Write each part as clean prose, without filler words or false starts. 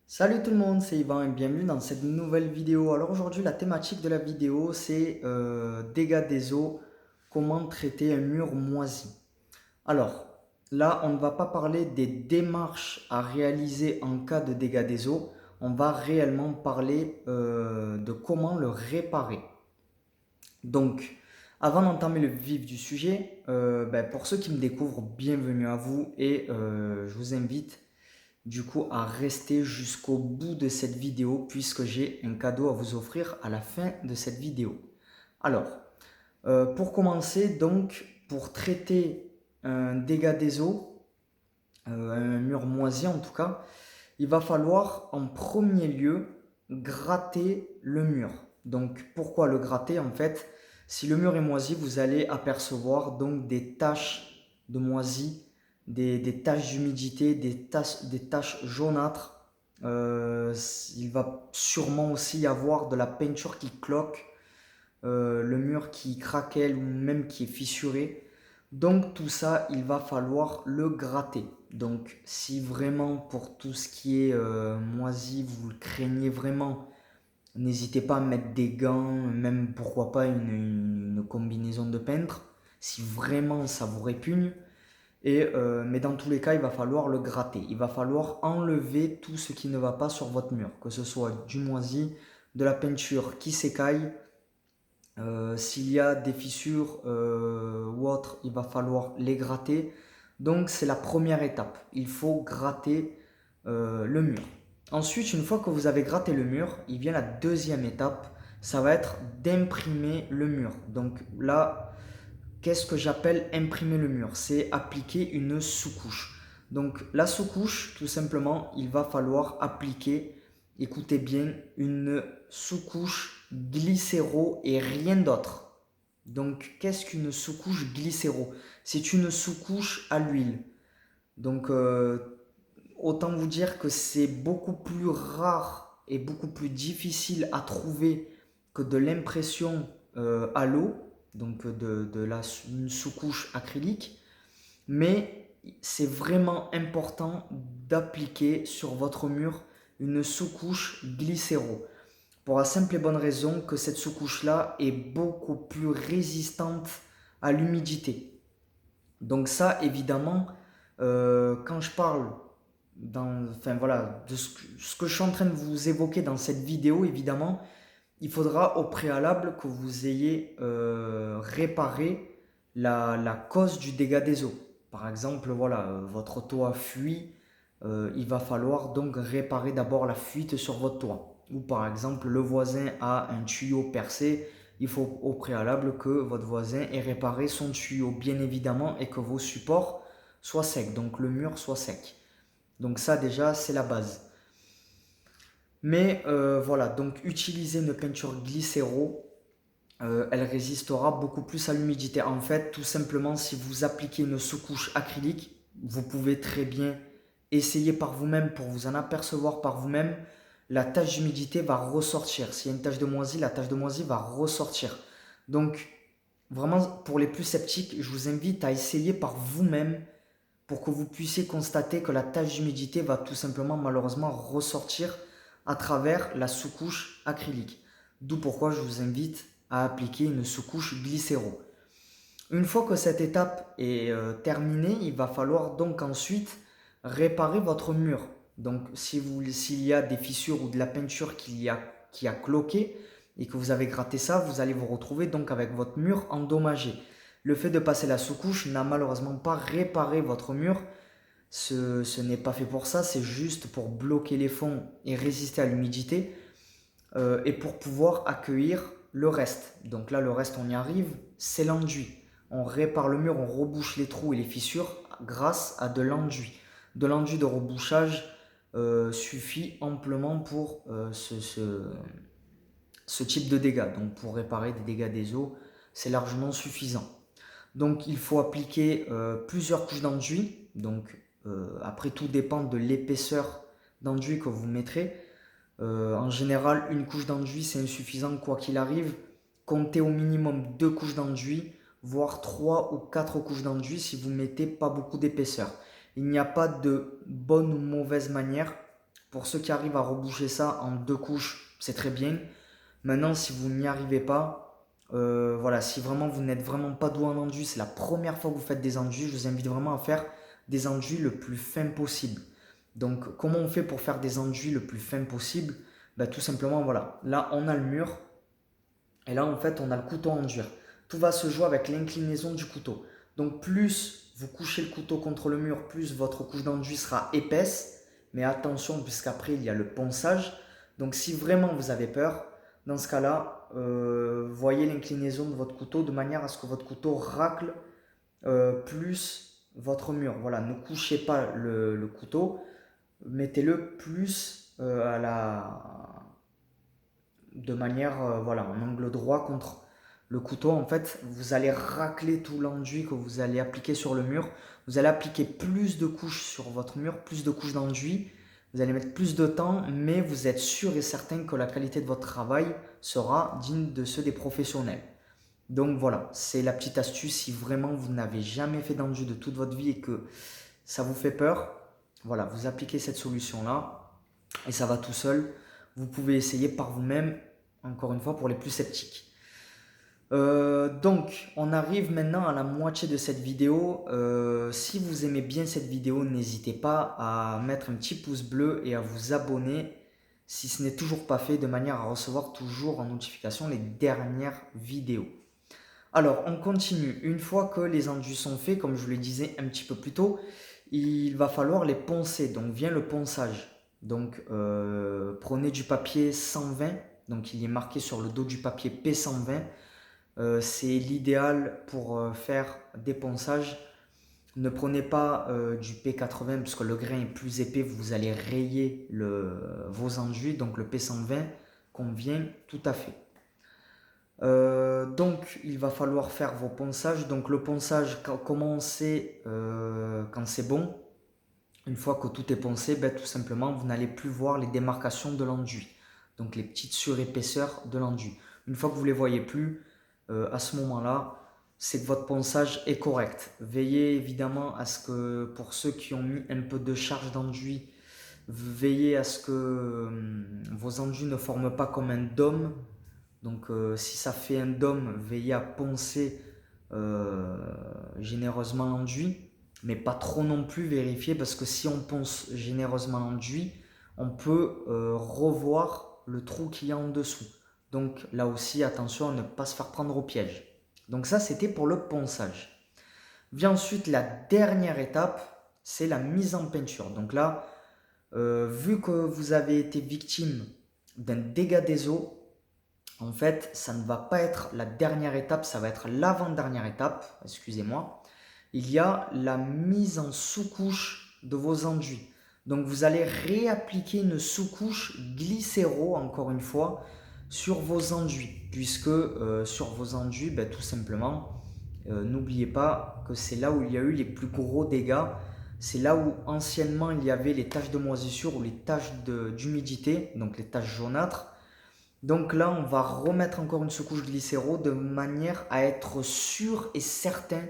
Salut tout le monde, c'est Yvan et bienvenue dans cette nouvelle vidéo. Alors aujourd'hui la thématique de la vidéo c'est dégâts des eaux, comment traiter un mur moisi. Alors là on ne va pas parler des démarches à réaliser en cas de dégâts des eaux, on va réellement parler de comment le réparer. Donc avant d'entamer le vif du sujet, pour ceux qui me découvrent, bienvenue à vous et je vous invite du coup à rester jusqu'au bout de cette vidéo puisque j'ai un cadeau à vous offrir à la fin de cette vidéo. Alors, pour commencer, donc, pour traiter un dégât des eaux, un mur moisi en tout cas, il va falloir en premier lieu gratter le mur. Donc, pourquoi le gratter en fait? Si le mur est moisi, vous allez apercevoir donc des taches de moisi, des taches d'humidité, des taches jaunâtres. Il va sûrement aussi y avoir de la peinture qui cloque, le mur qui craquelle ou même qui est fissuré. Donc tout ça, il va falloir le gratter. Donc si vraiment pour tout ce qui est moisi, vous le craignez vraiment, n'hésitez pas à mettre des gants, même pourquoi pas une combinaison de peintre, si vraiment ça vous répugne. Mais dans tous les cas, il va falloir le gratter. Il va falloir enlever tout ce qui ne va pas sur votre mur, que ce soit du moisi, de la peinture qui s'écaille. S'il y a des fissures ou autres, il va falloir les gratter. Donc c'est la première étape. Il faut gratter le mur. Ensuite, une fois que vous avez gratté le mur, il vient la deuxième étape. Ça va être d'imprimer le mur. Donc là, qu'est-ce que j'appelle imprimer le mur? C'est appliquer une sous-couche. Donc la sous-couche, tout simplement, il va falloir appliquer, écoutez bien, une sous-couche glycéro et rien d'autre. Donc qu'est-ce qu'une sous-couche glycéro? C'est une sous-couche à l'huile. Donc autant vous dire que c'est beaucoup plus rare et beaucoup plus difficile à trouver que de l'impression à l'eau, donc une sous-couche acrylique. Mais c'est vraiment important d'appliquer sur votre mur une sous-couche glycéro. Pour la simple et bonne raison que cette sous-couche-là est beaucoup plus résistante à l'humidité. Donc ça, évidemment, quand je parle enfin voilà, de ce que je suis en train de vous évoquer dans cette vidéo, évidemment, il faudra au préalable que vous ayez réparé la cause du dégât des eaux. Par exemple, voilà, votre toit fuit, il va falloir donc réparer d'abord la fuite sur votre toit. Ou par exemple, le voisin a un tuyau percé, il faut au préalable que votre voisin ait réparé son tuyau, bien évidemment, et que vos supports soient secs, donc le mur soit sec. Donc ça déjà, c'est la base. Mais voilà, donc utiliser une peinture glycéro, elle résistera beaucoup plus à l'humidité. En fait, tout simplement, si vous appliquez une sous-couche acrylique, vous pouvez très bien essayer par vous-même pour vous en apercevoir par vous-même. La tache d'humidité va ressortir. S'il y a une tache de moisi, la tache de moisi va ressortir. Donc, vraiment, pour les plus sceptiques, je vous invite à essayer par vous-même pour que vous puissiez constater que la tache d'humidité va tout simplement malheureusement ressortir à travers la sous-couche acrylique. D'où pourquoi je vous invite à appliquer une sous-couche glycéro. Une fois que cette étape est terminée, il va falloir donc ensuite réparer votre mur. Donc s'il y a des fissures ou de la peinture qui a cloqué et que vous avez gratté ça, vous allez vous retrouver donc avec votre mur endommagé. Le fait de passer la sous-couche n'a malheureusement pas réparé votre mur. Ce n'est pas fait pour ça, c'est juste pour bloquer les fonds et résister à l'humidité et pour pouvoir accueillir le reste. Donc là, le reste, on y arrive, c'est l'enduit. On répare le mur, on rebouche les trous et les fissures grâce à de l'enduit. De l'enduit de rebouchage suffit amplement pour ce type de dégâts. Donc pour réparer des dégâts des eaux, c'est largement suffisant. Donc il faut appliquer plusieurs couches d'enduit. Donc après tout dépend de l'épaisseur d'enduit que vous mettrez. En général, une couche d'enduit c'est insuffisant quoi qu'il arrive. Comptez au minimum deux couches d'enduit, voire trois ou quatre couches d'enduit si vous mettez pas beaucoup d'épaisseur. Il n'y a pas de bonne ou mauvaise manière Pour ceux qui arrivent à reboucher ça en 2 couches, c'est très bien. Maintenant, si vous n'y arrivez pas, voilà, si vraiment vous n'êtes vraiment pas doué en enduit, c'est la première fois que vous faites des enduits, je vous invite vraiment à faire des enduits le plus fin possible. Donc, comment on fait pour faire des enduits le plus fin possible? Ben, tout simplement, voilà, là on a le mur, et là en fait on a le couteau à enduire. Tout va se jouer avec l'inclinaison du couteau. Donc, plus vous couchez le couteau contre le mur, plus votre couche d'enduit sera épaisse. Mais attention, puisqu'après il y a le ponçage. Donc, si vraiment vous avez peur, dans ce cas-là, voyez l'inclinaison de votre couteau de manière à ce que votre couteau racle plus votre mur. Voilà, ne couchez pas le couteau, mettez-le plus de manière voilà, en angle droit contre le couteau. En fait, vous allez racler tout l'enduit que vous allez appliquer sur le mur. Vous allez appliquer plus de couches sur votre mur, plus de couches d'enduit. Vous allez mettre plus de temps, mais vous êtes sûr et certain que la qualité de votre travail sera digne de ceux des professionnels. Donc voilà, c'est la petite astuce. Si vraiment vous n'avez jamais fait d'enduit de toute votre vie et que ça vous fait peur, voilà, vous appliquez cette solution-là et ça va tout seul. Vous pouvez essayer par vous-même, encore une fois, pour les plus sceptiques. Donc, on arrive maintenant à la moitié de cette vidéo. Si vous aimez bien cette vidéo, n'hésitez pas à mettre un petit pouce bleu et à vous abonner si ce n'est toujours pas fait, de manière à recevoir toujours en notification les dernières vidéos. Alors, on continue. Une fois que les enduits sont faits, comme je vous le disais un petit peu plus tôt, il va falloir les poncer. Donc, vient le ponçage. Donc, prenez du papier 120. Donc, il est marqué sur le dos du papier P120. C'est l'idéal pour faire des ponçages. Ne prenez pas du P80 parce que le grain est plus épais. Vous allez rayer vos enduits. Donc, le P120 convient tout à fait. Donc il va falloir faire vos ponçages. Donc le ponçage, comment on sait quand c'est bon? Une fois que tout est poncé, ben, tout simplement vous n'allez plus voir les démarcations de l'enduit, donc les petites surépaisseurs de l'enduit. Une fois que vous ne les voyez plus, à ce moment là c'est que votre ponçage est correct. Veillez évidemment à ce que, pour ceux qui ont mis un peu de charge d'enduit, veillez à ce que vos enduits ne forment pas comme un dôme. Donc si ça fait un dôme, veillez à poncer généreusement l'enduit, mais pas trop non plus, vérifier, parce que si on ponce généreusement l'enduit, on peut revoir le trou qu'il y a en dessous. Donc là aussi, attention à ne pas se faire prendre au piège. Donc ça, c'était pour le ponçage. Vient ensuite la dernière étape, c'est la mise en peinture. Donc là, vu que vous avez été victime d'un dégât des eaux, en fait, ça ne va pas être la dernière étape, ça va être l'avant-dernière étape, excusez-moi. Il y a la mise en sous-couche de vos enduits. Donc vous allez réappliquer une sous-couche glycéro, encore une fois, sur vos enduits. Puisque sur vos enduits, ben, tout simplement, n'oubliez pas que c'est là où il y a eu les plus gros dégâts. C'est là où anciennement il y avait les taches de moisissure ou les taches d'humidité, donc les taches jaunâtres. Donc là, on va remettre encore une sous-couche glycéro de manière à être sûr et certain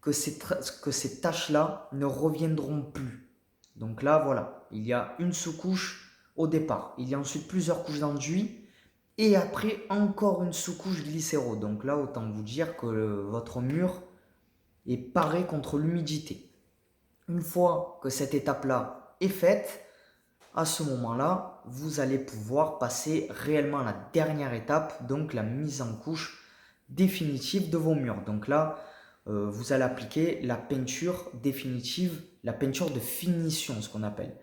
que ces taches-là ne reviendront plus. Donc là, voilà, il y a une sous-couche au départ. Il y a ensuite plusieurs couches d'enduit et après encore une sous-couche glycéro. Donc là, autant vous dire que votre mur est paré contre l'humidité. Une fois que cette étape-là est faite, à ce moment-là, vous allez pouvoir passer réellement à la dernière étape, donc la mise en couche définitive de vos murs. Donc là, vous allez appliquer la peinture définitive, la peinture de finition, ce qu'on appelle.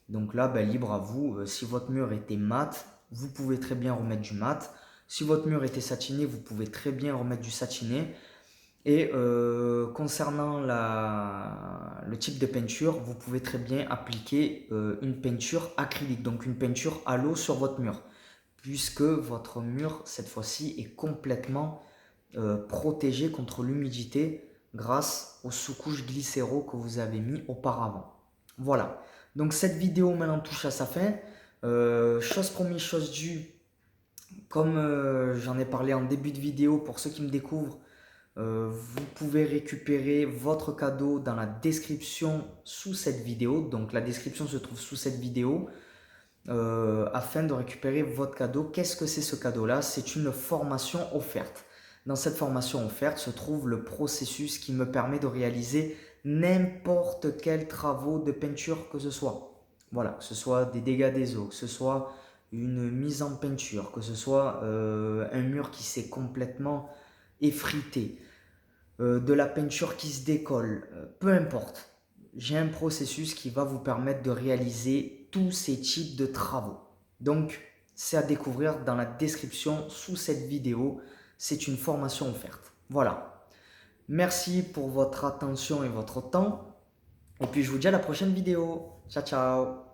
Donc là, ben, libre à vous. Si votre mur était mat, vous pouvez très bien remettre du mat. Si votre mur était satiné, vous pouvez très bien remettre du satiné. Et concernant le type de peinture, vous pouvez très bien appliquer une peinture acrylique, donc une peinture à l'eau sur votre mur, puisque votre mur, cette fois-ci, est complètement protégé contre l'humidité grâce aux sous-couches glycéro que vous avez mis auparavant. Voilà, donc cette vidéo maintenant touche à sa fin. Chose promise, chose due, comme j'en ai parlé en début de vidéo, pour ceux qui me découvrent, Vous pouvez récupérer votre cadeau dans la description sous cette vidéo. Donc la description se trouve sous cette vidéo afin de récupérer votre cadeau. Qu'est-ce que c'est ce cadeau-là? C'est une formation offerte. Dans cette formation offerte se trouve le processus qui me permet de réaliser n'importe quel travaux de peinture que ce soit. Voilà, que ce soit des dégâts des eaux, que ce soit une mise en peinture, que ce soit un mur qui s'est complètement effrité, de la peinture qui se décolle, peu importe. J'ai un processus qui va vous permettre de réaliser tous ces types de travaux. Donc, c'est à découvrir dans la description sous cette vidéo. C'est une formation offerte. Voilà. Merci pour votre attention et votre temps. Et puis, je vous dis à la prochaine vidéo. Ciao, ciao.